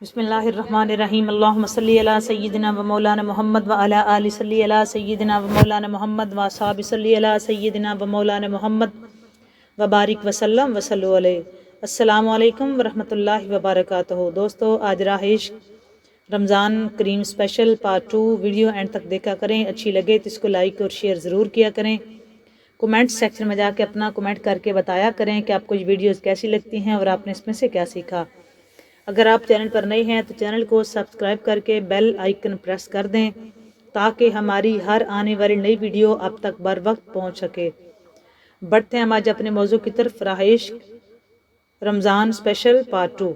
بسم اللہ الرحمن الرحیم اللہم صلی علی سیدنا و مولانا محمد و علی آل صلی علی سیدنا و مولانا محمد و اصحاب صلی علی سیدنا و مولانا محمد و بارک وسلم وصلو علیہ۔ السلام علیکم ورحمۃ اللہ وبرکاتہ۔ دوستو، آج راہ عشق رمضان کریم اسپیشل پارٹ 2 ویڈیو اینڈ تک دیکھا کریں۔ اچھی لگے تو اس کو لائک اور شیئر ضرور کیا کریں۔ کومنٹ سیکشن میں جا کے اپنا کومنٹ کر کے بتایا کریں کہ آپ کو یہ ویڈیوز کیسی لگتی ہیں اور آپ نے اس میں سے کیا سیکھا۔ اگر آپ چینل پر نئے ہیں تو چینل کو سبسکرائب کر کے بیل آئیکن پریس کر دیں تاکہ ہماری ہر آنے والی نئی ویڈیو آپ تک بر وقت پہنچ سکے۔ بڑھتے ہیں ہم آج اپنے موضوع کی طرف، راہ عشق رمضان اسپیشل پارٹ 2۔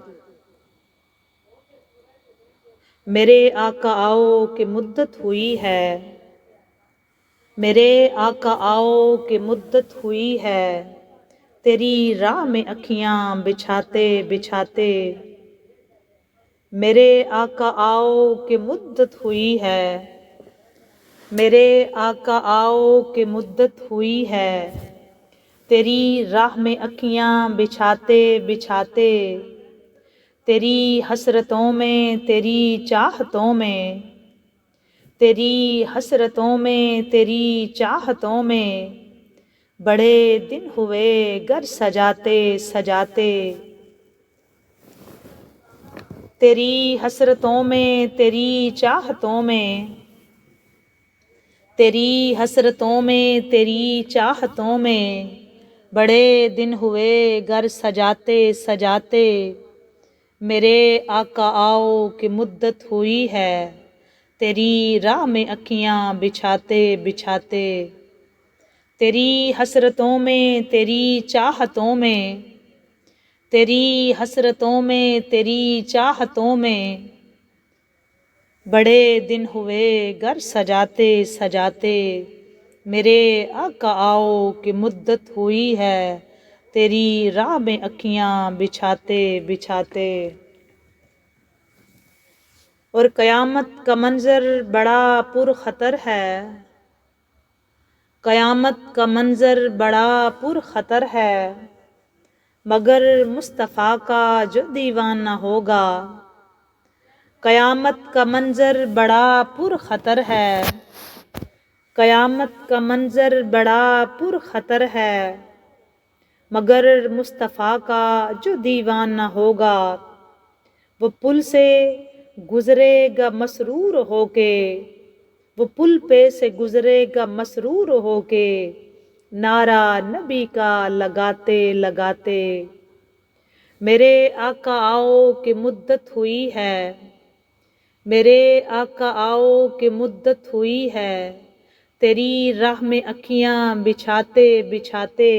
میرے آقا آؤ کہ مدت ہوئی ہے، میرے آقا آؤ کہ مدت ہوئی ہے، تیری راہ میں اکھیاں بچھاتے بچھاتے۔ میرے آقا آؤ کہ مدت ہوئی ہے، میرے آقا آؤ کہ مدت ہوئی ہے، تیری راہ میں اکھیاں بچھاتے بچھاتے۔ تیری حسرتوں میں تیری چاہتوں میں، تیری حسرتوں میں تیری چاہتوں میں، بڑے دن ہوئے گھر سجاتے سجاتے۔ تیری حسرتوں میں تیری چاہتوں میں، تیری حسرتوں میں تیری چاہتوں میں، بڑے دن ہوئے گھر سجاتے سجاتے۔ میرے آقا آؤ کہ مدت ہوئی ہے، تیری راہ میں اکھیاں بچھاتے بچھاتے۔ تیری حسرتوں میں تیری چاہتوں میں، تیری حسرتوں میں تیری چاہتوں میں، بڑے دن ہوئے گھر سجاتے سجاتے۔ میرے آقا آؤ کہ مدت ہوئی ہے، تیری راہ میں اکھیاں بچھاتے بچھاتے۔ اور قیامت کا منظر بڑا پر خطر ہے، قیامت کا منظر بڑا پر خطر ہے، مگر مصطفیٰ کا جو دیوانہ ہوگا۔ قیامت کا منظر بڑا پر خطر ہے، قیامت کا منظر بڑا پر خطر ہے، مگر مصطفیٰ کا جو دیوانہ ہوگا۔ وہ پل سے گزرے گا مسرور ہو کے، وہ پل پہ سے گزرے گا مسرور ہو کے، نعرہ نبی کا لگاتے لگاتے۔ میرے آقا آؤ کہ مدت ہوئی ہے، میرے آقا آؤ کہ مدت ہوئی ہے، تیری راہ میں اکھیاں بچھاتے بچھاتے۔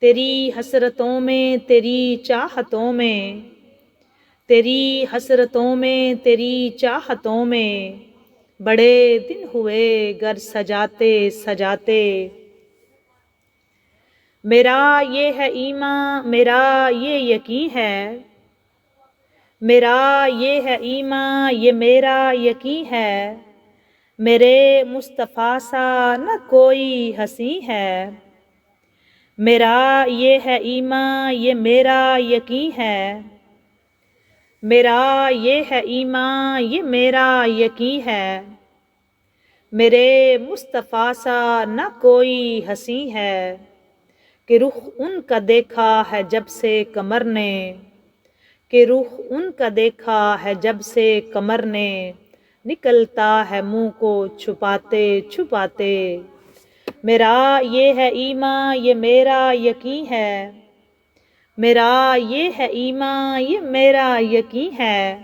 تیری حسرتوں میں تیری چاہتوں میں، تیری حسرتوں میں تیری چاہتوں میں، بڑے دن ہوئے گھر سجاتے سجاتے۔ میرا یہ ہے ایمان میرا یہ یقین ہے، میرا یہ ہے ایمان یہ میرا یقین ہے، میرے مصطفیٰ سا نہ کوئی ہنسی ہے۔ میرا یہ ہے ایمان یہ میرا یقین ہے، میرا یہ ہے ایمان یہ میرا یقین ہے، میرے مصطفیٰ سا نہ کوئی ہنسی ہے۔ کہ رخ ان کا دیکھا ہے جب سے قمر نے، کہ رخ ان کا دیکھا ہے جب سے قمر نے، نکلتا ہے منہ کو چھپاتے چھپاتے۔ میرا یہ ہے ایمان یہ میرا یقین ہے، میرا یہ ہے ایمان یہ میرا یقین ہے،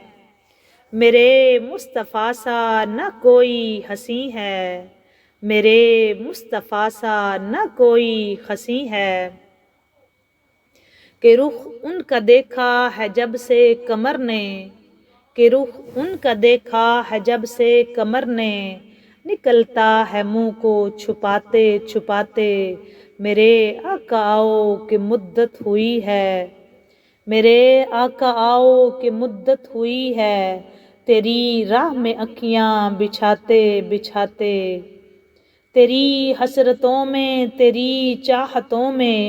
میرے مصطفیٰ سا نہ کوئی ہنسی ہے، میرے مصطفیٰ سا نہ کوئی ہنسی ہے۔ کہ رخ ان کا دیکھا ہے جب سے قمر نے، کہ رخ ان کا دیکھا ہے جب سے قمر نے، نکلتا ہے منہ کو چھپاتے چھپاتے۔ میرے آقا آؤ کہ مدت ہوئی ہے، میرے آقا آؤ کہ مدت ہوئی ہے، تیری راہ میں اکھیاں بچھاتے بچھاتے۔ تیری حسرتوں میں تیری چاہتوں میں،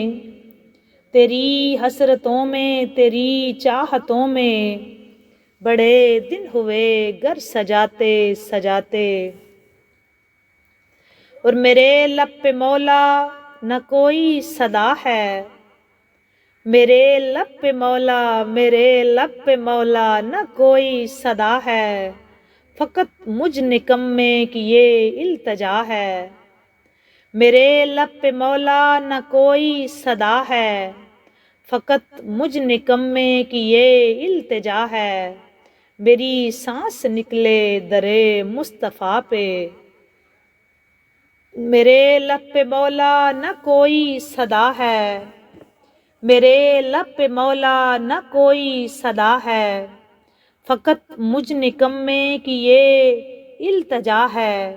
تیری حسرتوں میں تیری چاہتوں میں، بڑے دن ہوئے گھر سجاتے سجاتے، اور میرے لب پہ مولا نہ کوئی صدا ہے، میرے لب پہ مولا، میرے لب پہ مولا نہ کوئی صدا ہے، فقط مجھ نکمے کی یہ التجا ہے، میرے لب پہ مولا نہ کوئی صدا ہے، فقط مجھ نکمے کی یہ التجا ہے، میری سانس نکلے درے مصطفیٰ پہ، میرے لب پہ مولا نہ کوئی صدا ہے، میرے لب پہ مولا نہ کوئی صدا ہے، فقط مجھ نکمے کی یہ التجا ہے،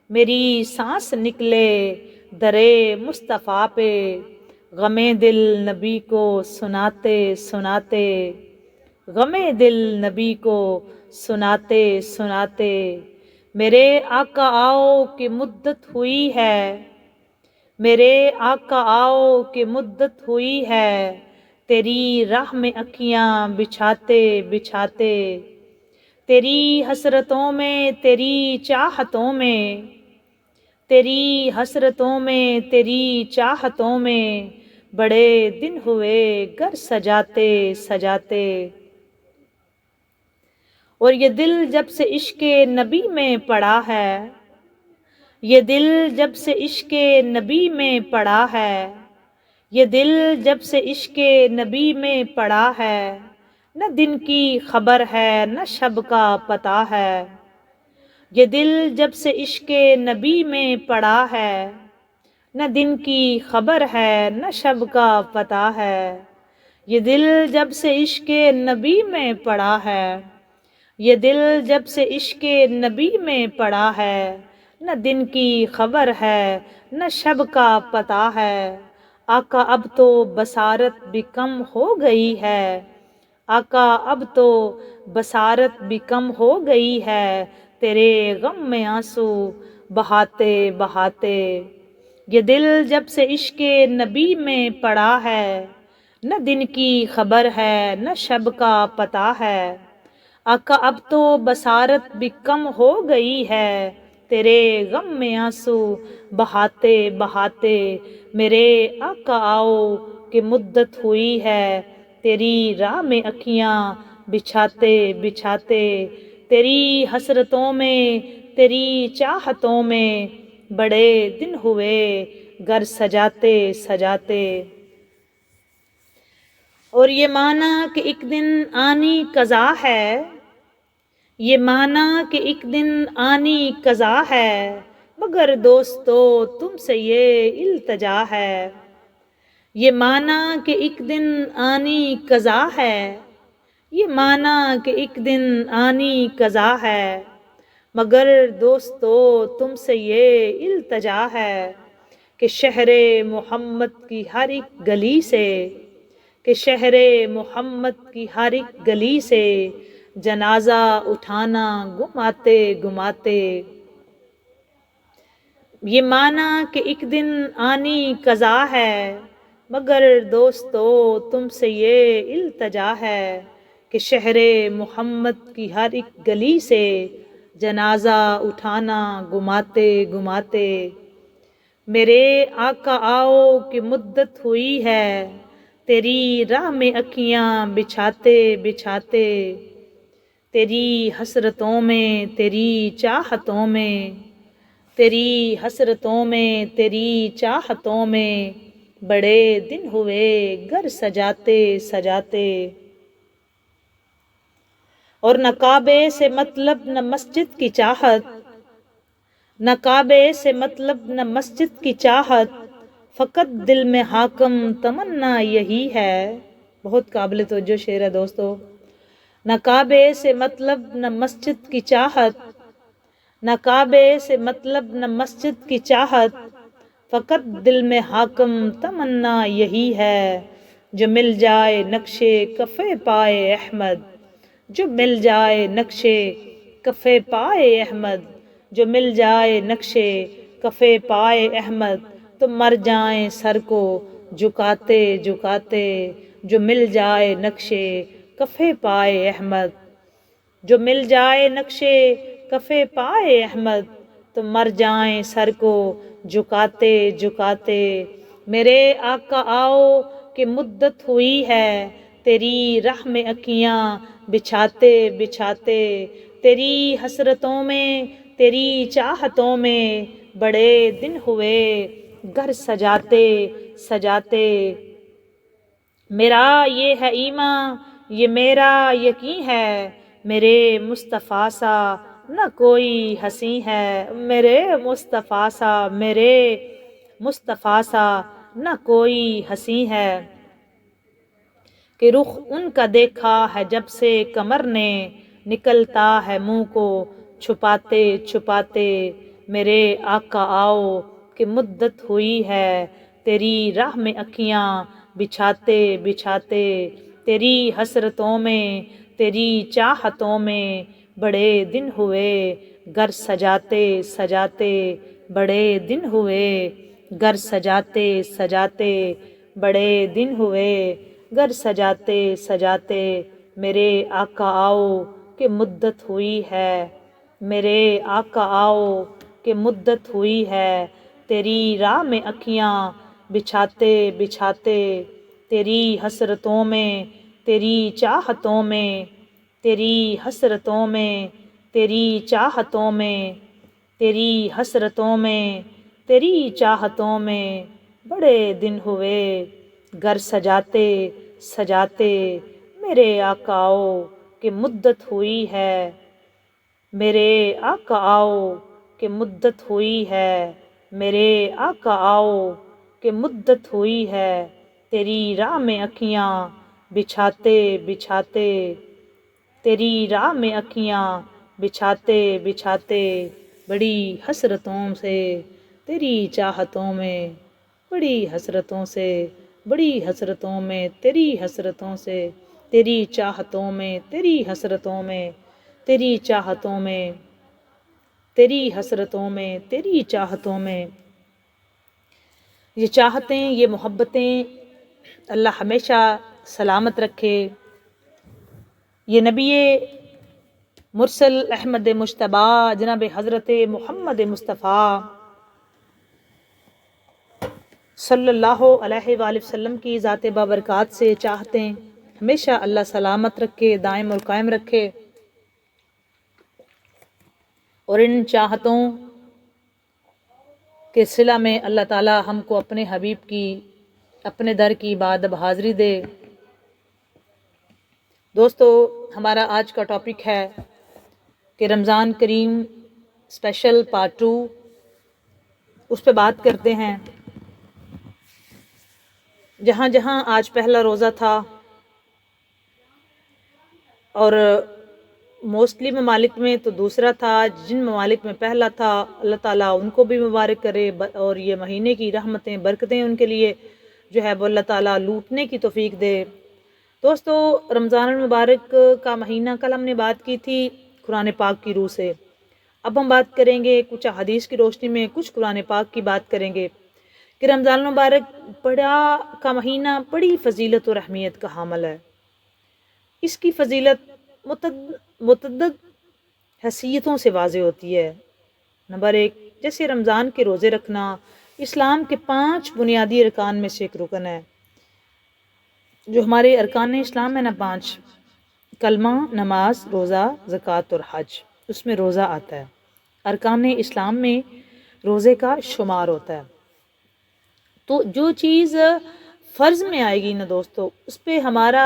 میری سانس نکلے درے مصطفیٰ پہ، غم دل نبی کو سناتے سناتے، غم دل نبی کو سناتے سناتے، میرے آقا آؤ کہ مدت ہوئی ہے، میرے آقا آؤ کہ مدت ہوئی ہے، تیری راہ میں اکھیاں بچھاتے بچھاتے، تیری حسرتوں میں تیری چاہتوں میں، تیری حسرتوں میں تیری چاہتوں میں، بڑے دن ہوئے گھر سجاتے سجاتے، اور یہ دل جب سے عشق نبی میں پڑا ہے، یہ دل جب سے عشق نبی میں پڑا ہے، یہ دل جب سے عشق نبی میں پڑا ہے، نہ دن کی خبر ہے نہ شب کا پتہ ہے، یہ دل جب سے عشق نبی میں پڑا ہے، نہ دن کی خبر ہے نہ شب کا پتہ ہے، یہ دل جب سے عشق نبی میں پڑا ہے، یہ دل جب سے عشق نبی میں پڑا ہے، نہ دن کی خبر ہے نہ شب کا پتہ ہے، آقا اب تو بصارت بھی کم ہو گئی ہے، آقا اب تو بصارت بھی کم ہو گئی ہے، تیرے غم میں آنسو بہاتے بہاتے، یہ دل جب سے عشق نبی میں پڑا ہے، نہ دن کی خبر ہے نہ شب کا پتہ ہے، آقا اب تو بصارت بھی کم ہو گئی ہے، تیرے غم میں آنسو بہاتے بہاتے، میرے آقا آؤ کہ مدت ہوئی ہے، تیری راہ میں اکھیاں بچھاتے بچھاتے، تیری حسرتوں میں تیری چاہتوں میں، بڑے دن ہوئے گھر سجاتے سجاتے، اور یہ مانا کہ ایک دن آنی قضا ہے، یہ مانا کہ ایک دن آنی قضا ہے، مگر دوستو تم سے یہ التجا ہے، یہ مانا کہ ایک دن آنی قضا ہے، یہ مانا کہ ایک دن آنی قضا ہے، مگر دوستو تم سے یہ التجا ہے، کہ شہر محمد کی ہر ایک گلی سے، کہ شہر محمد کی ہر ایک گلی سے، جنازہ اٹھانا گماتے گماتے، یہ مانا کہ ایک دن آنی قضا ہے، مگر دوستو تم سے یہ التجا ہے، کہ شہر محمد کی ہر ایک گلی سے، جنازہ اٹھانا گماتے گماتے، میرے آقا آؤ کہ مدت ہوئی ہے، تیری راہ میں اکھیاں بچھاتے بچھاتے، تیری حسرتوں میں تیری چاہتوں میں، تیری حسرتوں میں تیری چاہتوں میں، بڑے دن ہوئے گھر سجاتے سجاتے، اور نہ کعبے سے مطلب نہ مسجد کی چاہت، نہ کعبے سے مطلب نہ مسجد کی چاہت، فقط دل میں حاکم تمنا یہی ہے، بہت قابل توجہ شعر ہے دوستو، نہ کعبے سے مطلب نہ مسجد کی چاہت، نہ کعبے سے مطلب نہ مسجد کی چاہت، فقط دل میں حاکم تمنا یہی ہے، جو مل جائے نقشے کفے پائے احمد، جو مل جائے نقشے کفے پائے احمد، جو مل جائے نقشے کفے پائے احمد، تو مر جائیں سر کو جھکاتے جھکاتے، جو مل جائے نقشے کفے پائے احمد، جو مل جائے نقشے کفے پائے احمد تو مر جائیں سر کو جھکاتے جھکاتے۔ میرے آقا آؤ کہ مدت ہوئی ہے تیری راہ میں اکھیاں بچھاتے بچھاتے۔ تیری حسرتوں میں تیری چاہتوں میں بڑے دن ہوئے گھر سجاتے سجاتے۔ میرا یہ ہے ایمان یہ میرا یقین ہے میرے مصطفیٰ سا نہ کوئی ہنسی ہے۔ میرے مصطفیٰ سا میرے مصطفیٰ سا نہ کوئی ہنسی ہے۔ کہ رخ ان کا دیکھا ہے جب سے قمر نے نکلتا ہے منہ کو چھپاتے چھپاتے۔ میرے آقا آؤ کہ مدت ہوئی ہے تیری راہ میں اکھیاں بچھاتے بچھاتے۔ تیری حسرتوں میں تیری چاہتوں میں بڑے دن ہوئے گھر سجاتے سجاتے۔ بڑے دن ہوئے گھر سجاتے سجاتے۔ بڑے دن ہوئے گھر سجاتے سجاتے۔ میرے آقا آؤ کہ مدت ہوئی ہے میرے آقا آؤ کہ مدت ہوئی ہے تیری راہ میں اکھیاں بچھاتے بچھاتے۔ تیری حسرتوں میں تیری چاہتوں میں تیری حسرتوں میں تیری چاہتوں میں تیری حسرتوں میں تیری چاہتوں میں بڑے دن ہوئے گھر سجاتے سجاتے۔ میرے آقا آؤ کہ مدت ہوئی ہے میرے آقا آؤ کہ مدت ہوئی ہے میرے آقا آؤ کہ مدت ہوئی ہے تیری راہ میں اکھیاں بچھاتے بچھاتے۔ تیری راہ میں اکھیاں بچھاتے بچھاتے۔ بڑی حسرتوں سے تیری چاہتوں میں بڑی حسرتوں سے بڑی حسرتوں میں تیری حسرتوں سے تیری چاہتوں میں تیری حسرتوں میں تیری چاہتوں میں تیری حسرتوں میں تیری چاہتوں میں۔ یہ چاہتیں یہ محبتیں اللہ ہمیشہ سلامت رکھے۔ یہ نبی مرسل احمد مجتبیٰ جناب حضرت محمد مصطفیٰ صلی اللہ علیہ وآلہ وسلم کی ذات بابرکات سے چاہتیں ہمیشہ اللہ سلامت رکھے دائم اور قائم رکھے، اور ان چاہتوں کے صلہ میں اللہ تعالی ہم کو اپنے حبیب کی اپنے در کی بادب حاضری دے۔ دوستو ہمارا آج کا ٹاپک ہے کہ رمضان کریم اسپیشل پارٹ 2، اس پہ بات کرتے ہیں۔ جہاں جہاں آج پہلا روزہ تھا اور موسٹلی ممالک میں تو دوسرا تھا، جن ممالک میں پہلا تھا اللہ تعالیٰ ان کو بھی مبارک کرے، اور یہ مہینے کی رحمتیں برکتیں ان کے لیے جو ہے وہ اللہ تعالیٰ لوٹنے کی توفیق دے۔ دوستو رمضان المبارک کا مہینہ کل ہم نے بات کی تھی قرآن پاک کی روح سے، اب ہم بات کریں گے کچھ حدیث کی روشنی میں، کچھ قرآن پاک کی بات کریں گے کہ رمضان المبارک کا مہینہ بڑی فضیلت اور اہمیت کا حامل ہے۔ اس کی فضیلت متعدد حیثیتوں سے واضح ہوتی ہے۔ نمبر 1، جیسے رمضان کے روزے رکھنا اسلام کے 5 بنیادی ارکان میں سے ایک رکن ہے۔ جو ہمارے ارکان اسلام ہے نا 5، کلمہ، نماز، روزہ، زکوٰۃ اور حج، اس میں روزہ آتا ہے۔ ارکان اسلام میں روزے کا شمار ہوتا ہے۔ تو جو چیز فرض میں آئے گی نا دوستو، اس پہ ہمارا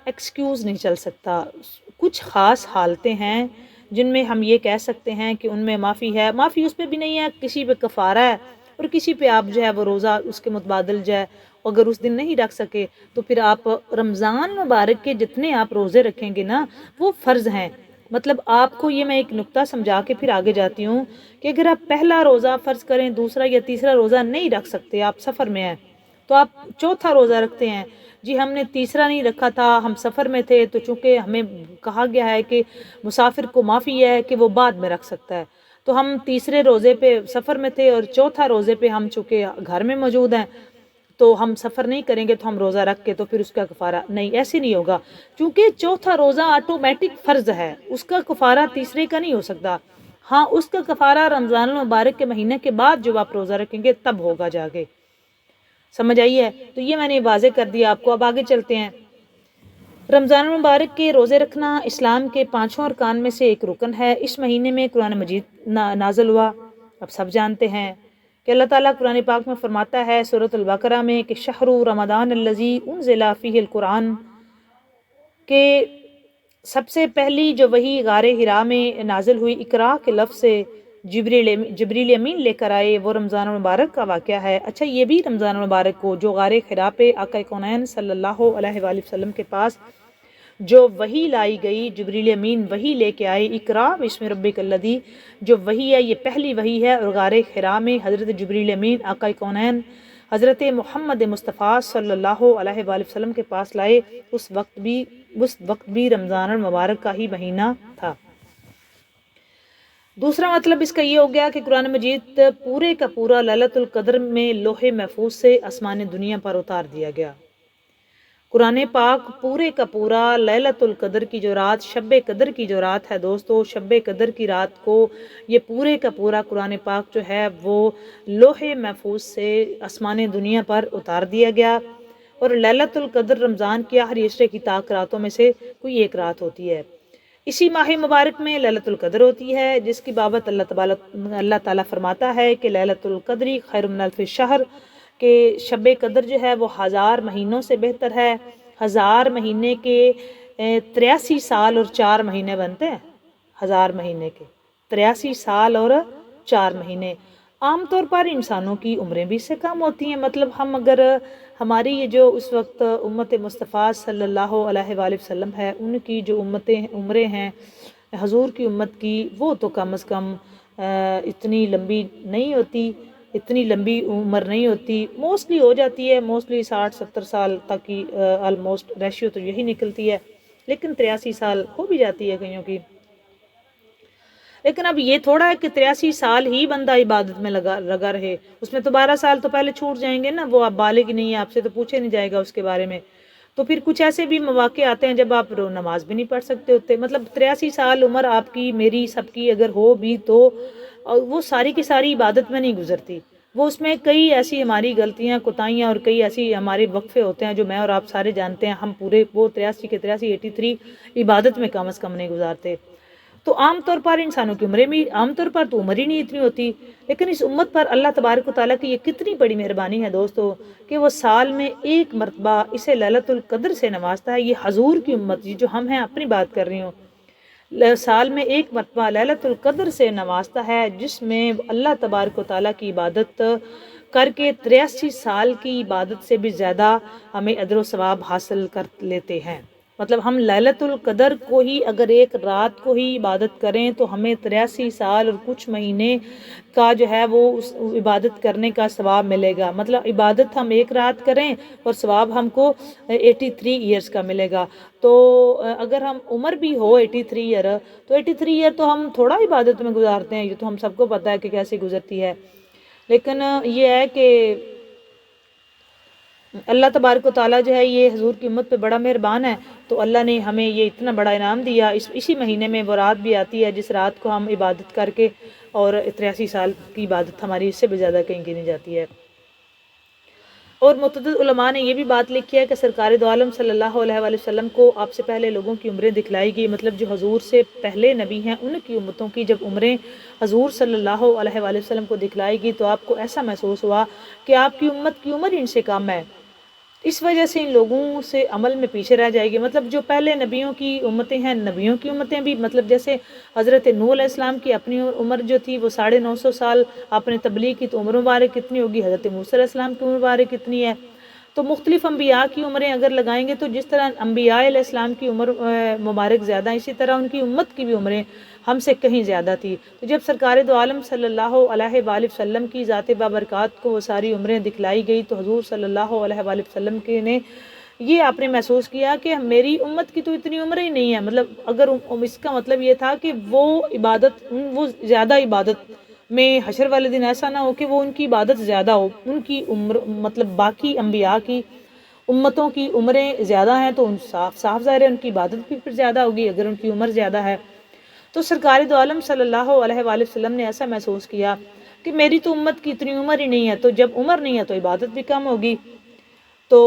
ایکسکیوز نہیں چل سکتا۔ کچھ خاص حالتیں ہیں جن میں ہم یہ کہہ سکتے ہیں کہ ان میں معافی ہے، معافی اس پہ بھی نہیں ہے، کسی پہ کفارہ ہے، اور کسی پہ آپ جو ہے وہ روزہ اس کے متبادل جو ہے اگر اس دن نہیں رکھ سکے تو پھر آپ رمضان مبارک کے جتنے آپ روزے رکھیں گے نا وہ فرض ہیں۔ مطلب آپ کو یہ میں ایک نقطہ سمجھا کے پھر آگے جاتی ہوں کہ اگر آپ پہلا روزہ فرض کریں، دوسرا یا تیسرا روزہ نہیں رکھ سکتے، آپ سفر میں ہیں تو آپ چوتھا روزہ رکھتے ہیں۔ جی ہم نے تیسرا نہیں رکھا تھا، ہم سفر میں تھے، تو چونکہ ہمیں کہا گیا ہے کہ مسافر کو معافی ہے کہ وہ بعد میں رکھ سکتا ہے، تو ہم تیسرے روزے پہ سفر میں تھے اور چوتھا روزے پہ ہم چونکہ گھر میں موجود ہیں تو ہم سفر نہیں کریں گے تو ہم روزہ رکھ کے تو پھر اس کا کفارہ نہیں، ایسے نہیں ہوگا، چونکہ چوتھا روزہ آٹومیٹک فرض ہے، اس کا کفارہ تیسرے کا نہیں ہو سکتا۔ ہاں اس کا کفارہ رمضان المبارک کے مہینے کے بعد جو آپ روزہ رکھیں گے تب ہوگا جا کے، سمجھ آئی ہے؟ تو یہ میں نے واضح کر دیا آپ کو۔ اب آگے چلتے ہیں۔ رمضان المبارک کے روزے رکھنا اسلام کے 5 ارکان میں سے ایک رکن ہے۔ اس مہینے میں قرآن مجید نازل ہوا، اب سب جانتے ہیں کہ اللہ تعالیٰ قرآن پاک میں فرماتا ہے سورۃ البقرہ میں کہ شہر رمضان الذی انزل فیہ القرآن، کہ سب سے پہلی جو وحی غار حرا میں نازل ہوئی اقرا کے لفظ سے جبریل امین لے کر آئے، وہ رمضان المبارک کا واقعہ ہے۔ اچھا یہ بھی رمضان المبارک کو جو غار حرا پہ آقا کونین صلی اللہ علیہ وآلہ وسلم کے پاس جو وحی لائی گئی، جبریل امین وحی لے کے آئے، اقرا بسم ربک الذی، جو وحی ہے یہ پہلی وحی ہے، اور غار حرا میں حضرت جبریل امین آقا کونین حضرت محمد مصطفیٰ صلی اللہ علیہ وآلہ وسلم کے پاس لائے، اس وقت بھی رمضان المبارک کا ہی مہینہ تھا۔ دوسرا مطلب اس کا یہ ہو گیا کہ قرآن مجید پورے کا پورا لیلۃ القدر میں لوح محفوظ سے آسمان دنیا پر اتار دیا گیا۔ قرآن پاک پورے کا پورا لیلۃ القدر کی جو رات، شب قدر کی جو رات ہے دوستو، شب قدر کی رات کو یہ پورے کا پورا قرآن پاک جو ہے وہ لوح محفوظ سے آسمان دنیا پر اتار دیا گیا، اور لیلۃ القدر رمضان کی آخری عشرے کی طاق راتوں میں سے کوئی ایک رات ہوتی ہے۔ اسی ماہ مبارک میں لیلۃ القدر ہوتی ہے، جس کی بابت اللہ تعالیٰ فرماتا ہے کہ لیلۃ القدر خیر من الف شہر، کہ شب قدر جو ہے وہ 1000 مہینوں سے بہتر ہے۔ 1000 مہینے کے 83 سال اور 4 مہینے بنتے ہیں، 1000 مہینے کے 83 سال اور 4 مہینے۔ عام طور پر انسانوں کی عمریں بھی اس سے کم ہوتی ہیں، مطلب ہم اگر ہماری یہ جو اس وقت امت مصطفیٰ صلی اللہ علیہ وآلہ وسلم ہے، ان کی جو عمریں ہیں حضور کی امت کی، وہ تو کم از کم اتنی لمبی نہیں ہوتی، اتنی لمبی عمر نہیں ہوتی، موسٹلی ہو جاتی ہے، موسٹلی 60-70 سال تک کی آلموسٹ ریشیو تو یہی نکلتی ہے، لیکن 83 سال ہو بھی جاتی ہے کئیوں کی۔ لیکن اب یہ تھوڑا ہے کہ 83 سال ہی بندہ عبادت میں لگا رہے، اس میں تو 12 سال تو پہلے چھوٹ جائیں گے نا، وہ آپ بالغ نہیں ہے، آپ سے تو پوچھے نہیں جائے گا اس کے بارے میں۔ تو پھر کچھ ایسے بھی مواقع آتے ہیں جب آپ نماز بھی نہیں پڑھ سکتے ہوتے، مطلب 83 سال عمر آپ کی میری سب کی اگر ہو بھی تو وہ ساری کی ساری عبادت میں نہیں گزرتی، وہ اس میں کئی ایسی ہماری غلطیاں کوتاہیاں اور کئی ایسی ہمارے وقفے ہوتے ہیں جو میں اور آپ سارے جانتے ہیں، ہم پورے وہ 83 کے 83 عبادت میں کم از کم نہیں گزارتے۔ تو عام طور پر انسانوں کی عمریں بھی عام طور پر تو عمر ہی نہیں اتنی ہوتی، لیکن اس امت پر اللہ تبارک و تعالیٰ کی یہ کتنی بڑی مہربانی ہے دوستو کہ وہ سال میں ایک مرتبہ اسے لیلۃ القدر سے نوازتا ہے۔ یہ حضور کی امت جو ہم ہیں، اپنی بات کر رہی ہوں، سال میں ایک مرتبہ لیلۃ القدر سے نوازتا ہے، جس میں اللہ تبارک و تعالیٰ کی عبادت کر کے 83 سال کی عبادت سے بھی زیادہ ہمیں اجر و ثواب حاصل کر لیتے ہیں۔ مطلب ہم لیلۃ القدر کو ہی اگر ایک رات کو ہی عبادت کریں تو ہمیں 83 سال اور کچھ مہینے کا جو ہے وہ اس عبادت کرنے کا ثواب ملے گا۔ مطلب عبادت ہم ایک رات کریں اور ثواب ہم کو 83 ایئرز کا ملے گا۔ تو اگر ہم عمر بھی ہو 83 ایئر، تو 83 ایئر تو ہم تھوڑا عبادت میں گزارتے ہیں، یہ تو ہم سب کو پتہ ہے کہ کیسے گزرتی ہے۔ لیکن یہ ہے کہ اللہ تبارک و تعالیٰ جو ہے یہ حضور کی امت پہ بڑا مہربان ہے، تو اللہ نے ہمیں یہ اتنا بڑا انعام دیا۔ اسی مہینے میں وہ رات بھی آتی ہے جس رات کو ہم عبادت کر کے، اور 83 سال کی عبادت ہماری اس سے بھی زیادہ کہیں گنی جاتی ہے۔ اور متعدد علماء نے یہ بھی بات لکھی ہے کہ سرکار دو عالم صلی اللہ علیہ وآلہ وسلم کو آپ سے پہلے لوگوں کی عمریں دکھلائی گئی، مطلب جو حضور سے پہلے نبی ہیں ان کی امتوں کی جب عمریں حضور صلی اللہ علیہ وآلہ وسلم کو دکھلائی گئی تو آپ کو ایسا محسوس ہوا کہ آپ کی امت کی عمر ان سے کم ہے، اس وجہ سے ان لوگوں سے عمل میں پیچھے رہ جائے گی۔ مطلب جو پہلے نبیوں کی امتیں ہیں، نبیوں کی امتیں بھی، مطلب جیسے حضرت نوح علیہ السلام کی اپنی عمر جو تھی وہ 950 سال، آپ نے تبلیغ کی تو عمر مبارک کتنی ہوگی، حضرت موسیٰ علیہ السلام کی عمر مبارک کتنی ہے۔ تو مختلف انبیاء کی عمریں اگر لگائیں گے تو جس طرح انبیاء علیہ السلام کی عمر مبارک زیادہ، اسی طرح ان کی امت کی بھی عمریں ہم سے کہیں زیادہ تھی۔ تو جب سرکار دو عالم صلی اللہ علیہ وآلہ وسلم کی ذات بابرکات کو وہ ساری عمریں دکھلائی گئی تو حضور صلی اللہ علیہ وآلہ وسلم نے یہ آپ نے محسوس کیا کہ میری امت کی تو اتنی عمر ہی نہیں ہے، مطلب اگر اس کا مطلب یہ تھا کہ وہ زیادہ عبادت میں حشر والے دن ایسا نہ ہو کہ وہ ان کی عبادت زیادہ ہو، ان کی عمر مطلب باقی انبیاء کی امتوں کی عمریں زیادہ ہیں تو ان صاف صاف ظاہر ہے ان کی عبادت بھی پھر زیادہ ہوگی اگر ان کی عمر زیادہ ہے۔ تو سرکار دو عالم صلی اللہ علیہ وآلہ وسلم نے ایسا محسوس کیا کہ میری تو امت کی اتنی عمر ہی نہیں ہے، تو جب عمر نہیں ہے تو عبادت بھی کم ہوگی، تو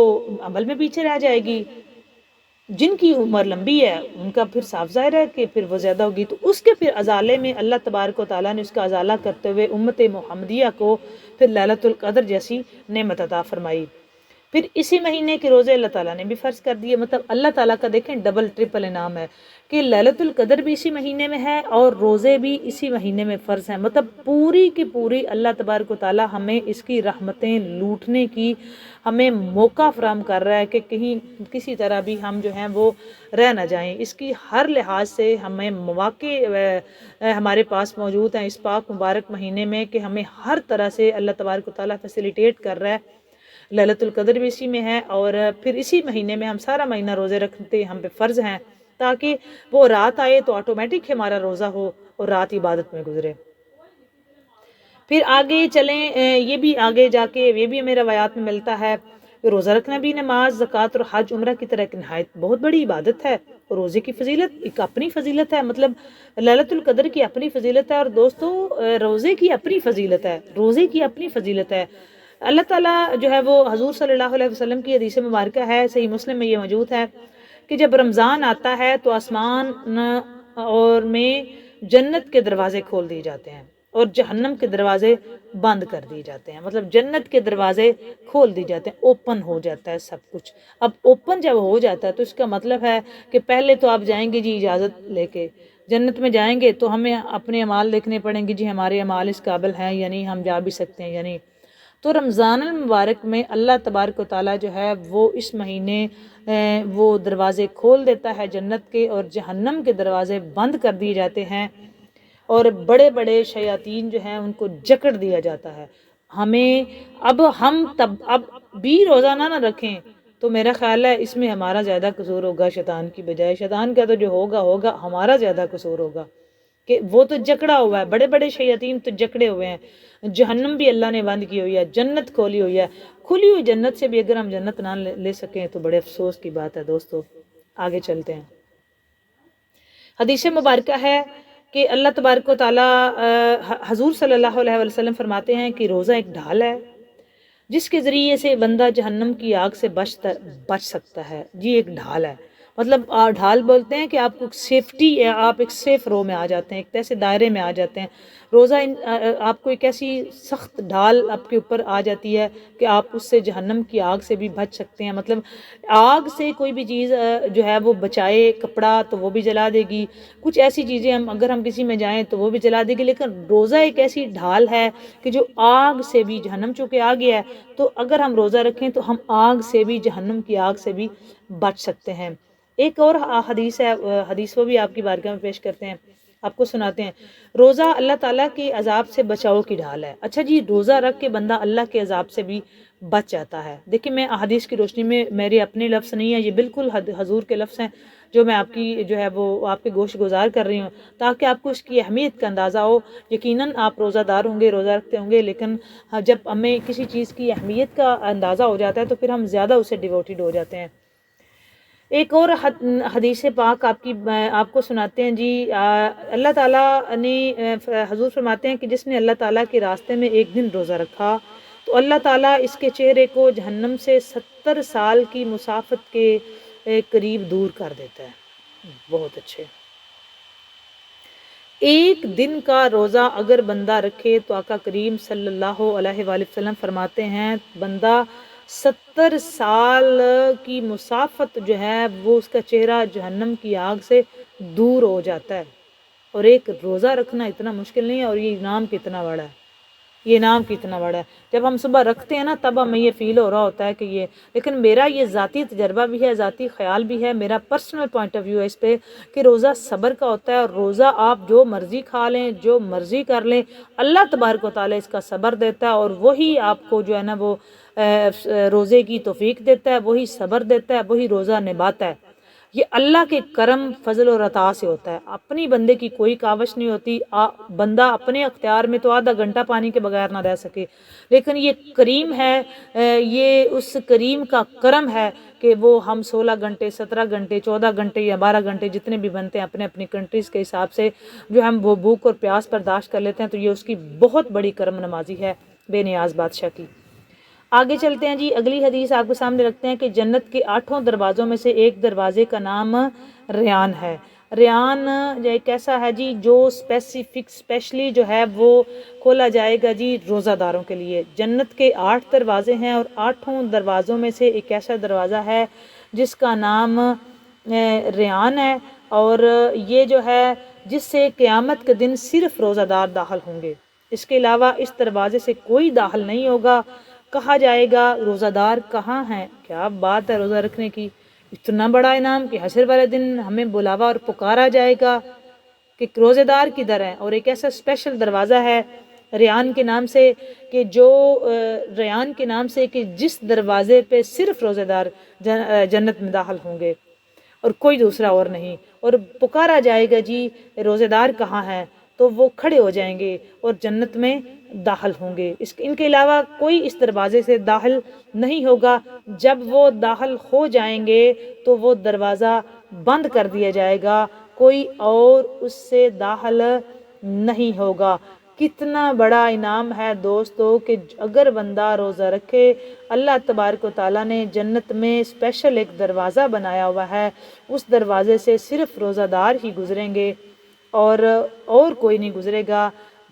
عمل میں پیچھے رہ جائے گی۔ جن کی عمر لمبی ہے ان کا پھر صاف ظاہر ہے کہ پھر وہ زیادہ ہوگی، تو اس کے پھر ازالے میں اللہ تبارک و تعالیٰ نے اس کا ازالہ کرتے ہوئے امت محمدیہ کو پھر لیلۃ القدر جیسی نعمت عطا فرمائی۔ پھر اسی مہینے کے روزے اللہ تعالیٰ نے بھی فرض کر دیے، مطلب اللہ تعالیٰ کا دیکھیں ڈبل ٹرپل انعام ہے کہ لیلۃ القدر بھی اسی مہینے میں ہے اور روزے بھی اسی مہینے میں فرض ہیں، مطلب پوری کی پوری اللہ تبارک و تعالیٰ ہمیں اس کی رحمتیں لوٹنے کی ہمیں موقع فراہم کر رہا ہے کہ کہیں کسی طرح بھی ہم جو ہیں وہ رہ نہ جائیں، اس کی ہر لحاظ سے ہمیں مواقع ہمارے پاس موجود ہیں اس پاک مبارک مہینے میں کہ ہمیں ہر طرح سے اللہ تبارک و تعالیٰ فیسیلیٹیٹ کر رہا ہے۔ لیلۃ القدر بھی اسی میں ہے اور پھر اسی مہینے میں ہم سارا مہینہ روزے رکھتے ہم پہ فرض ہیں تاکہ وہ رات آئے تو آٹومیٹک ہمارا روزہ ہو اور رات عبادت میں گزرے۔ پھر آگے چلیں، یہ بھی آگے جا کے یہ بھی ہمیں روایات میں ملتا ہے کہ روزہ رکھنا بھی نماز، زکوٰۃ اور حج عمرہ کی طرح ایک نہایت بہت بڑی عبادت ہے۔ روزے کی فضیلت ایک اپنی فضیلت ہے، مطلب لیلۃ القدر کی اپنی فضیلت ہے، اور دوستو روزے کی اپنی فضیلت ہے، روزے کی اپنی فضیلت ہے۔ اللہ تعالیٰ جو ہے وہ حضور صلی اللہ علیہ وسلم کی حدیث مبارکہ ہے، صحیح مسلم میں یہ موجود ہے کہ جب رمضان آتا ہے تو آسمان اور میں جنت کے دروازے کھول دیے جاتے ہیں اور جہنم کے دروازے بند کر دیے جاتے ہیں، مطلب جنت کے دروازے کھول دیے جاتے ہیں، اوپن ہو جاتا ہے سب کچھ۔ اب اوپن جب ہو جاتا ہے تو اس کا مطلب ہے کہ پہلے تو آپ جائیں گے جی اجازت لے کے جنت میں جائیں گے تو ہمیں اپنے اعمال دیکھنے پڑیں گے، جی ہمارے اعمال اس قابل ہیں یعنی ہم جا بھی سکتے ہیں یعنی۔ تو رمضان المبارک میں اللہ تبارک و تعالیٰ جو ہے وہ اس مہینے وہ دروازے کھول دیتا ہے جنت کے اور جہنم کے دروازے بند کر دیے جاتے ہیں اور بڑے بڑے شیاطین جو ہیں ان کو جکڑ دیا جاتا ہے۔ ہمیں ہم اب بھی روزہ نہ رکھیں تو میرا خیال ہے اس میں ہمارا زیادہ قصور ہوگا شیطان کی بجائے، شیطان کا تو جو ہوگا ہمارا زیادہ قصور ہوگا کہ وہ تو جکڑا ہوا ہے، بڑے بڑے شیاطین تو جکڑے ہوئے ہیں، جہنم بھی اللہ نے بند کی ہوئی ہے، جنت کھولی ہوئی ہے، کھلی ہوئی جنت سے بھی اگر ہم جنت نہ لے سکیں تو بڑے افسوس کی بات ہے۔ دوستو آگے چلتے ہیں، حدیث مبارکہ ہے کہ اللہ تبارک و تعالیٰ حضور صلی اللہ علیہ وسلم فرماتے ہیں کہ روزہ ایک ڈھال ہے جس کے ذریعے سے بندہ جہنم کی آگ سے بچ سکتا ہے۔ جی ایک ڈھال ہے، مطلب ڈھال بولتے ہیں کہ آپ کو سیفٹی ہے، آپ ایک سیف رو میں آ جاتے ہیں، ایک ایسے دائرے میں آ جاتے ہیں۔ روزہ آپ کو ایک ایسی سخت ڈھال آپ کے اوپر آ جاتی ہے کہ آپ اس سے جہنم کی آگ سے بھی بچ سکتے ہیں، مطلب آگ سے کوئی بھی چیز جو ہے وہ بچائے، کپڑا تو وہ بھی جلا دے گی، کچھ ایسی چیزیں اگر ہم کسی میں جائیں تو وہ بھی جلا دے گی، لیکن روزہ ایک ایسی ڈھال ہے کہ جو آگ سے بھی، جہنم چونکہ آ گیا ہے تو اگر ہم روزہ رکھیں تو ہم آگ سے بھی، جہنم کی آگ سے بھی بچ سکتے ہیں۔ ایک اور حدیث ہے، حدیث وہ بھی آپ کی بارگاہ میں پیش کرتے ہیں، آپ کو سناتے ہیں۔ روزہ اللہ تعالیٰ کے عذاب سے بچاؤ کی ڈھال ہے۔ اچھا جی، روزہ رکھ کے بندہ اللہ کے عذاب سے بھی بچ جاتا ہے۔ دیکھیں میں احادیث کی روشنی میں، میرے اپنے لفظ نہیں ہیں، یہ بالکل حضور کے لفظ ہیں جو میں آپ کی جو ہے وہ آپ کے گوش گزار کر رہی ہوں تاکہ آپ کو اس کی اہمیت کا اندازہ ہو۔ یقیناً آپ روزہ دار ہوں گے، روزہ رکھتے ہوں گے، لیکن جب ہمیں کسی چیز کی اہمیت کا اندازہ ہو جاتا ہے تو پھر ہم زیادہ اسے ڈیووٹیڈ ہو جاتے ہیں۔ ایک اور حدیث پاک آپ کو سناتے ہیں جی، اللہ تعالیٰ نے حضور فرماتے ہیں کہ جس نے اللہ تعالیٰ کے راستے میں ایک دن روزہ رکھا تو اللہ تعالیٰ اس کے چہرے کو جہنم سے 70 سال کی مسافت کے قریب دور کر دیتا ہے۔ بہت اچھے، ایک دن کا روزہ اگر بندہ رکھے تو آقا کریم صلی اللہ علیہ وآلہ وسلم فرماتے ہیں بندہ 70 سال کی مسافت جو ہے وہ اس کا چہرہ جہنم کی آگ سے دور ہو جاتا ہے۔ اور ایک روزہ رکھنا اتنا مشکل نہیں ہے، اور یہ انعام کتنا بڑا ہے، یہ انعام کتنا بڑا ہے۔ جب ہم صبح رکھتے ہیں نا تب ہمیں یہ فیل ہو رہا ہوتا ہے کہ یہ، لیکن میرا یہ ذاتی تجربہ بھی ہے، ذاتی خیال بھی ہے، میرا پرسنل پوائنٹ آف ویو ہے اس پہ کہ روزہ صبر کا ہوتا ہے، اور روزہ آپ جو مرضی کھا لیں، جو مرضی کر لیں، اللہ تبارک و تعالیٰ اس کا صبر دیتا ہے، اور وہی آپ کو جو ہے نا وہ روزے کی توفیق دیتا ہے، وہی صبر دیتا ہے، وہی روزہ نبھاتا ہے۔ یہ اللہ کے کرم فضل اور عطا سے ہوتا ہے، اپنی بندے کی کوئی کاوش نہیں ہوتی۔ بندہ اپنے اختیار میں تو آدھا گھنٹہ پانی کے بغیر نہ رہ سکے، لیکن یہ کریم ہے، یہ اس کریم کا کرم ہے کہ وہ ہم 16 گھنٹے 17 گھنٹے 14 گھنٹے یا 12 گھنٹے جتنے بھی بنتے ہیں اپنے اپنی کنٹریز کے حساب سے جو ہم وہ بھوک اور پیاس برداشت کر لیتے ہیں، تو یہ اس کی بہت بڑی کرم نوازی ہے بے نیاز بادشاہ کی۔ آگے چلتے ہیں جی، اگلی حدیث آپ کے سامنے رکھتے ہیں کہ جنت کے 8 دروازوں میں سے ایک دروازے کا نام ریان ہے۔ ریان ایک ایسا ہے جی جو اسپیشلی جو ہے وہ کھولا جائے گا جی روزہ داروں کے لیے۔ جنت کے 8 دروازے ہیں اور 8 دروازوں میں سے ایک ایسا دروازہ ہے جس کا نام ریان ہے، اور یہ جو ہے جس سے قیامت کے دن صرف روزہ دار داخل ہوں گے، اس کے علاوہ اس دروازے سے کوئی داخل نہیں ہوگا۔ کہا جائے گا روزہ دار کہاں ہیں؟ کیا بات ہے روزہ رکھنے کی، اتنا بڑا انعام کہ حشر والے دن ہمیں بلاوا اور پکارا جائے گا کہ روزے دار کدھر ہیں۔ اور ایک ایسا اسپیشل دروازہ ہے ریان کے نام سے کہ جو ریان کے نام سے کہ جس دروازے پہ صرف روزے دار جنت میں داخل ہوں گے اور کوئی دوسرا اور نہیں، اور پکارا جائے گا جی روزے دار کہاں ہیں، تو وہ کھڑے ہو جائیں گے اور جنت میں داخل ہوں گے۔ ان کے علاوہ کوئی اس دروازے سے داخل نہیں ہوگا۔ جب وہ داخل ہو جائیں گے تو وہ دروازہ بند کر دیا جائے گا، کوئی اور اس سے داخل نہیں ہوگا۔ کتنا بڑا انعام ہے دوستو کہ اگر بندہ روزہ رکھے، اللہ تبارک و تعالیٰ نے جنت میں اسپیشل ایک دروازہ بنایا ہوا ہے، اس دروازے سے صرف روزہ دار ہی گزریں گے اور کوئی نہیں گزرے گا۔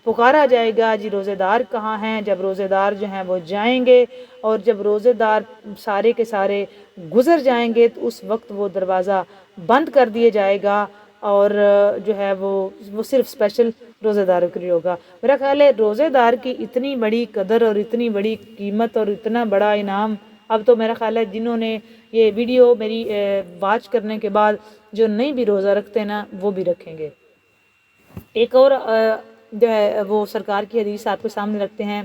پکارا جائے گا جی روزے دار کہاں ہیں، جب روزے دار جو ہیں وہ جائیں گے اور جب روزے دار سارے کے سارے گزر جائیں گے تو اس وقت وہ دروازہ بند کر دیا جائے گا اور جو ہے وہ صرف اسپیشل روزے داروں کے لیے ہوگا۔ میرا خیال ہے روزے دار کی اتنی بڑی قدر اور اتنی بڑی قیمت اور اتنا بڑا انعام اب تو میرا خیال ہے جنہوں نے یہ ویڈیو میری واچ کرنے کے بعد جو نہیں بھی روزہ رکھتے نا وہ بھی رکھیں گے۔ ایک اور جو ہے وہ سرکار کی حدیث آپ کے سامنے رکھتے ہیں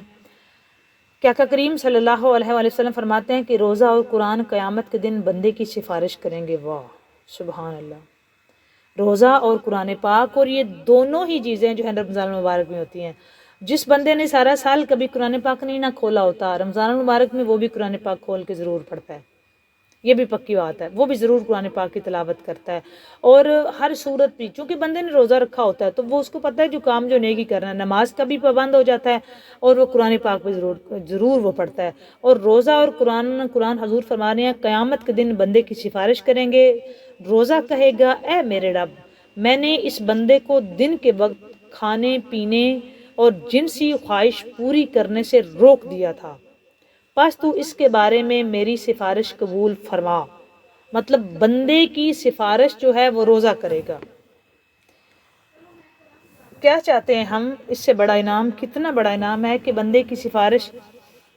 کہ آقا کریم صلی اللہ علیہ وآلہ وسلم فرماتے ہیں کہ روزہ اور قرآن قیامت کے دن بندے کی سفارش کریں گے۔ واہ سبحان اللہ، روزہ اور قرآن پاک، اور یہ دونوں ہی چیزیں جو ہیں رمضان المبارک میں ہوتی ہیں۔ جس بندے نے سارا سال کبھی قرآن پاک نہیں نہ کھولا ہوتا، رمضان المبارک میں وہ بھی قرآن پاک کھول کے ضرور پڑھتا ہے، یہ بھی پکی بات ہے، وہ بھی ضرور قرآن پاک کی تلاوت کرتا ہے۔ اور ہر صورت بھی چونکہ بندے نے روزہ رکھا ہوتا ہے تو وہ اس کو پتہ ہے جو کام جو نیکی کرنا ہے، نماز کا بھی پابند ہو جاتا ہے اور وہ قرآن پاک بھی ضرور وہ پڑھتا ہے۔ اور روزہ اور قرآن حضور فرما رہے ہیں قیامت کے دن بندے کی سفارش کریں گے۔ روزہ کہے گا اے میرے رب، میں نے اس بندے کو دن کے وقت کھانے پینے اور جنسی خواہش پوری کرنے سے روک دیا تھا، پس تو اس کے بارے میں میری سفارش قبول فرما۔ مطلب بندے کی سفارش جو ہے وہ روزہ کرے گا۔ کیا چاہتے ہیں ہم اس سے بڑا انعام؟ کتنا بڑا انعام ہے کہ بندے کی سفارش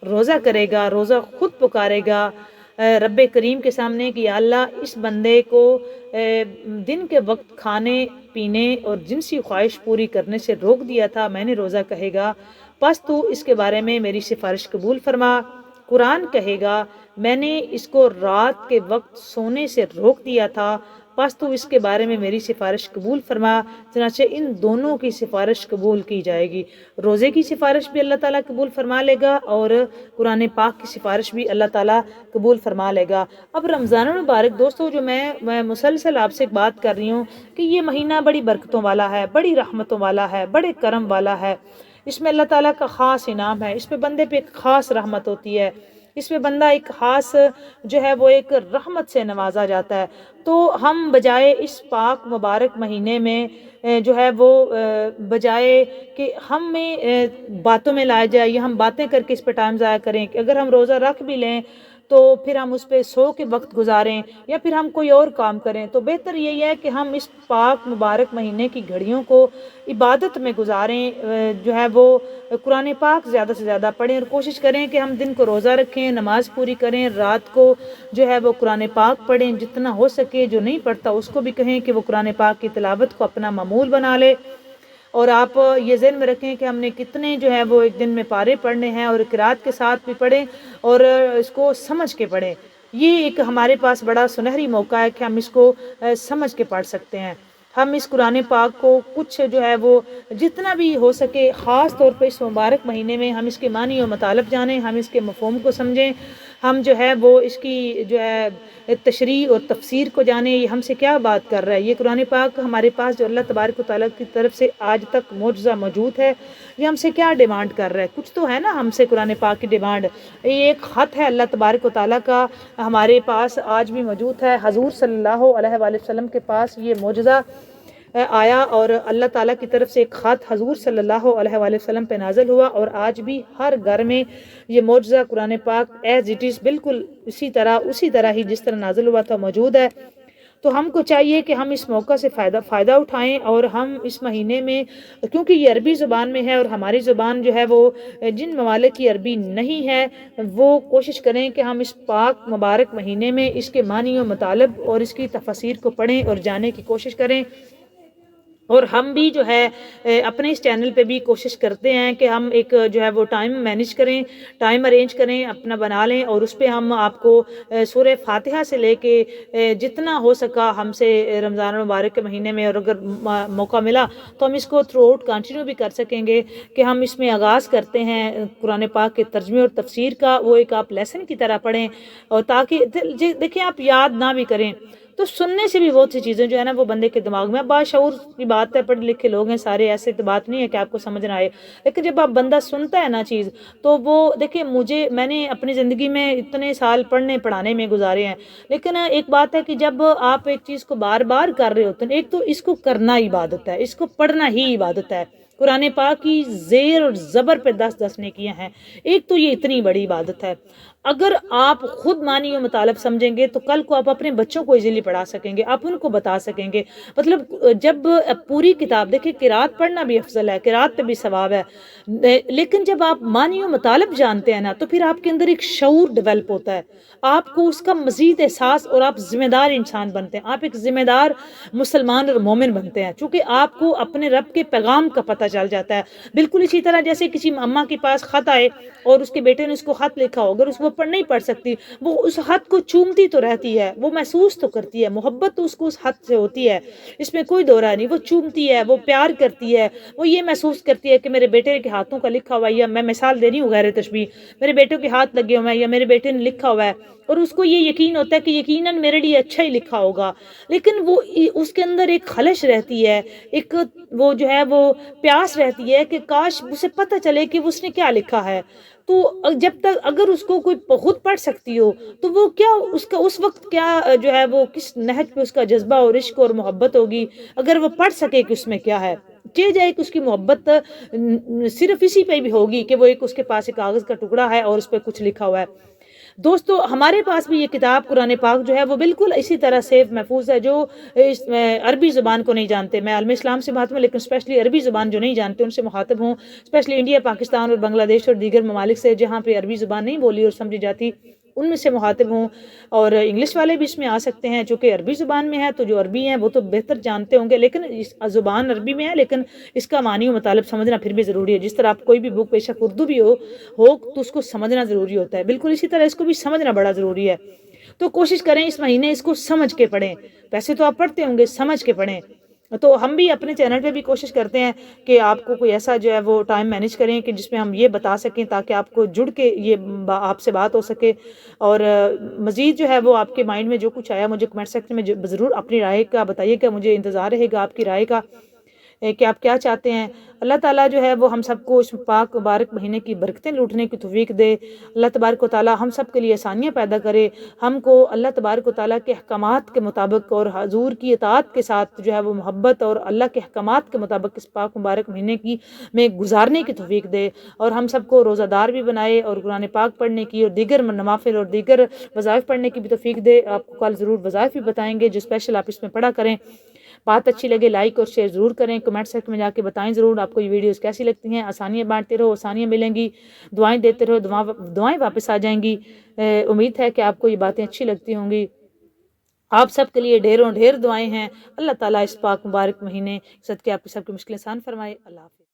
روزہ کرے گا، روزہ خود پکارے گا رب کریم کے سامنے کہ یا اللہ اس بندے کو دن کے وقت کھانے پینے اور جنسی خواہش پوری کرنے سے روک دیا تھا، میں نے روزہ کہے گا پس تو اس کے بارے میں میری سفارش قبول فرما۔ قرآن کہے گا میں نے اس کو رات کے وقت سونے سے روک دیا تھا، پس تو اس کے بارے میں میری سفارش قبول فرما۔ چنانچہ ان دونوں کی سفارش قبول کی جائے گی، روزے کی سفارش بھی اللہ تعالیٰ قبول فرما لے گا اور قرآن پاک کی سفارش بھی اللہ تعالیٰ قبول فرما لے گا۔ اب رمضان المبارک دوستو جو میں مسلسل آپ سے بات کر رہی ہوں کہ یہ مہینہ بڑی برکتوں والا ہے، بڑی رحمتوں والا ہے، بڑے کرم والا ہے، اس میں اللہ تعالیٰ کا خاص انعام ہے، اس پہ بندے پہ ایک خاص رحمت ہوتی ہے، اس میں بندہ ایک خاص جو ہے وہ ایک رحمت سے نوازا جاتا ہے۔ تو ہم بجائے اس پاک مبارک مہینے میں جو ہے وہ بجائے کہ ہمیں باتوں میں لایا جائے یا ہم باتیں کر کے اس پہ ٹائم ضائع کریں کہ اگر ہم روزہ رکھ بھی لیں تو پھر ہم اس پہ سو کے وقت گزاریں یا پھر ہم کوئی اور کام کریں، تو بہتر یہی ہے کہ ہم اس پاک مبارک مہینے کی گھڑیوں کو عبادت میں گزاریں، جو ہے وہ قرآن پاک زیادہ سے زیادہ پڑھیں اور کوشش کریں کہ ہم دن کو روزہ رکھیں، نماز پوری کریں، رات کو جو ہے وہ قرآن پاک پڑھیں، جتنا ہو سکے جو نہیں پڑھتا اس کو بھی کہیں کہ وہ قرآن پاک کی تلاوت کو اپنا معمول بنا لے۔ اور آپ یہ ذہن میں رکھیں کہ ہم نے کتنے جو ہے وہ ایک دن میں پارے پڑھنے ہیں اور قرات کے ساتھ بھی پڑھیں اور اس کو سمجھ کے پڑھیں۔ یہ ایک ہمارے پاس بڑا سنہری موقع ہے کہ ہم اس کو سمجھ کے پڑھ سکتے ہیں. ہم اس قرآن پاک کو کچھ جو ہے وہ جتنا بھی ہو سکے، خاص طور پہ اس مبارک مہینے میں ہم اس کے معنی و مطالب جانیں، ہم اس کے مفہوم کو سمجھیں، ہم جو ہے وہ اس کی جو ہے تشریح اور تفسیر کو جانیں. یہ ہم سے کیا بات کر رہا ہے؟ یہ قرآن پاک ہمارے پاس جو اللہ تبارک و تعالیٰ کی طرف سے آج تک معجزہ موجود ہے، یہ ہم سے کیا ڈیمانڈ کر رہا ہے؟ کچھ تو ہے نا ہم سے قرآن پاک کی ڈیمانڈ. یہ ایک خط ہے اللہ تبارک و تعالیٰ کا، ہمارے پاس آج بھی موجود ہے. حضور صلی اللہ علیہ وآلہ وسلم کے پاس یہ معجزہ آیا، اور اللہ تعالیٰ کی طرف سے ایک خط حضور صلی اللہ علیہ وآلہ وسلم پہ نازل ہوا، اور آج بھی ہر گھر میں یہ معجزہ قرآن پاک ایز اٹ از بالکل اسی طرح ہی جس طرح نازل ہوا تھا موجود ہے. تو ہم کو چاہیے کہ ہم اس موقع سے فائدہ اٹھائیں، اور ہم اس مہینے میں، کیونکہ یہ عربی زبان میں ہے اور ہماری زبان جو ہے وہ جن ممالک کی عربی نہیں ہے، وہ کوشش کریں کہ ہم اس پاک مبارک مہینے میں اس کے معنی و مطالب اور اس کی تفاسیر کو پڑھیں اور جاننے کی کوشش کریں. اور ہم بھی جو ہے اپنے اس چینل پہ بھی کوشش کرتے ہیں کہ ہم ایک جو ہے وہ ٹائم مینیج کریں، ٹائم ارینج کریں، اپنا بنا لیں، اور اس پہ ہم آپ کو سورہ فاتحہ سے لے کے جتنا ہو سکا ہم سے رمضان المبارک کے مہینے میں، اور اگر موقع ملا تو ہم اس کو تھرو آؤٹ کنٹینیو بھی کر سکیں گے، کہ ہم اس میں آغاز کرتے ہیں قرآن پاک کے ترجمے اور تفسیر کا. وہ ایک آپ لیسن کی طرح پڑھیں، اور تاکہ دیکھیں آپ یاد نہ بھی کریں تو سننے سے بھی بہت سی چیزیں جو ہے نا وہ بندے کے دماغ میں، باشعور کی بات ہے، پڑھے لکھے لوگ ہیں سارے، ایسے تو بات نہیں ہے کہ آپ کو سمجھ نہ آئے، لیکن جب آپ بندہ سنتا ہے نا چیز تو وہ دیکھیں، میں نے اپنی زندگی میں اتنے سال پڑھنے پڑھانے میں گزارے ہیں، لیکن ایک بات ہے کہ جب آپ ایک چیز کو بار بار کر رہے ہوتے ہیں، ایک تو اس کو کرنا عبادت ہے، اس کو پڑھنا ہی عبادت ہے. قرآن پاک کی زیر اور زبر پہ 10 نیکیاں ہیں. ایک تو یہ اتنی بڑی عبادت ہے. اگر آپ خود معنی و مطالب سمجھیں گے تو کل کو آپ اپنے بچوں کو ایزیلی پڑھا سکیں گے، آپ ان کو بتا سکیں گے. مطلب جب پوری کتاب دیکھیں، قرات پڑھنا بھی افضل ہے، قرات پہ بھی ثواب ہے، لیکن جب آپ معنی و مطالب جانتے ہیں نا تو پھر آپ کے اندر ایک شعور ڈیولپ ہوتا ہے، آپ کو اس کا مزید احساس، اور آپ ذمہ دار انسان بنتے ہیں، آپ ایک ذمہ دار مسلمان اور مومن بنتے ہیں، چونکہ آپ کو اپنے رب کے پیغام کا پتہ چل جاتا ہے. بالکل اسی طرح جیسے کسی اماں کے پاس خط آئے اور اس کے بیٹے نے اس کو خط لکھا ہو، اگر اس وہ نہیں پڑھ سکتی، وہ اس خط کو چومتی تو رہتی ہے، وہ محسوس تو کرتی ہے، محبت تو اس کو اس خط سے ہوتی ہے، اس میں کوئی دو رائے نہیں. وہ چومتی ہے، وہ پیار کرتی ہے، وہ یہ محسوس کرتی ہے کہ میرے بیٹے کے ہاتھوں کا لکھا ہوا ہے، یا میں مثال دے رہی ہوں غیر تشبیہ، میرے بیٹوں کے ہاتھ لگے ہوئے ہیں یا میرے بیٹے نے لکھا ہوا ہے، اور اس کو یہ یقین ہوتا ہے کہ یقیناً میرے لیے اچھا ہی لکھا ہوگا. لیکن وہ اس کے اندر ایک خلش رہتی ہے، ایک وہ جو ہے وہ پیاس رہتی ہے کہ کاش اسے پتہ چلے کہ اس نے کیا لکھا ہے. تو جب تک اگر اس کو کوئی خود پڑھ سکتی ہو تو وہ کیا اس وقت کیا جو ہے وہ کس نہج پہ اس کا جذبہ اور عشق اور محبت ہوگی، اگر وہ پڑھ سکے کہ اس میں کیا ہے. جائے کہ اس کی محبت صرف اسی پہ بھی ہوگی کہ وہ اس کے پاس ایک کاغذ کا ٹکڑا ہے اور اس پہ کچھ لکھا ہوا ہے. دوستو، ہمارے پاس بھی یہ کتاب قرآن پاک جو ہے وہ بالکل اسی طرح سیف محفوظ ہے. جو عربی زبان کو نہیں جانتے، میں عالم اسلام سے بات ہوں لیکن اسپیشلی عربی زبان جو نہیں جانتے ان سے مخاطب ہوں، اسپیشلی انڈیا، پاکستان اور بنگلہ دیش اور دیگر ممالک سے جہاں پہ عربی زبان نہیں بولی اور سمجھی جاتی، ان میں سے مخاطب ہوں. اور انگلش والے بھی اس میں آ سکتے ہیں، جو کہ عربی زبان میں ہے، تو جو عربی ہیں وہ تو بہتر جانتے ہوں گے، لیکن زبان عربی میں ہے لیکن اس کا معنی و مطالب سمجھنا پھر بھی ضروری ہے. جس طرح آپ کوئی بھی بک بے شک اردو بھی ہو تو اس کو سمجھنا ضروری ہوتا ہے، بالکل اسی طرح اس کو بھی سمجھنا بڑا ضروری ہے. تو کوشش کریں اس مہینے اس کو سمجھ کے پڑھیں. ویسے تو آپ پڑھتے ہوں گے، سمجھ کے پڑھیں. تو ہم بھی اپنے چینل پہ بھی کوشش کرتے ہیں کہ آپ کو کوئی ایسا جو ہے وہ ٹائم مینیج کریں کہ جس میں ہم یہ بتا سکیں تاکہ آپ کو جڑ کے یہ آپ سے بات ہو سکے. اور مزید جو ہے وہ آپ کے مائنڈ میں جو کچھ آیا مجھے کمنٹ سیکشن میں ضرور اپنی رائے کا بتائیے گا. مجھے انتظار رہے گا آپ کی رائے کا کہ آپ کیا چاہتے ہیں. اللہ تعالیٰ جو ہے وہ ہم سب کو اس پاک مبارک مہینے کی برکتیں لوٹنے کی توفیق دے. اللہ تبارک و تعالیٰ ہم سب کے لیے آسانیاں پیدا کرے. ہم کو اللہ تبارک و تعالیٰ کے احکامات کے مطابق اور حضور کی اطاعت کے ساتھ جو ہے وہ محبت اور اللہ کے احکامات کے مطابق اس پاک مبارک مہینے کی میں گزارنے کی توفیق دے. اور ہم سب کو روزہ دار بھی بنائے اور قرآن پاک پڑھنے کی اور دیگر نوافل اور دیگر وظائف پڑھنے کی بھی توفیق دے. آپ کو کل ضرور وظائف بھی بتائیں گے جو اسپیشل آپ اس میں پڑھا کریں. بات اچھی لگے لائک اور شیئر ضرور کریں. کمنٹ سیکشن میں جا کے بتائیں ضرور آپ کو یہ ویڈیوز کیسی لگتی ہیں. آسانیاں بانٹتے رہو، آسانیاں ملیں گی. دعائیں دیتے رہو، دعائیں واپس آ جائیں گی. امید ہے کہ آپ کو یہ باتیں اچھی لگتی ہوں گی. آپ سب کے لیے ڈھیروں ڈھیر دعائیں ہیں. اللہ تعالیٰ اس پاک مبارک مہینے صدقے آپ کی سب کی مشکلیں آسان فرمائے. اللہ حافظ.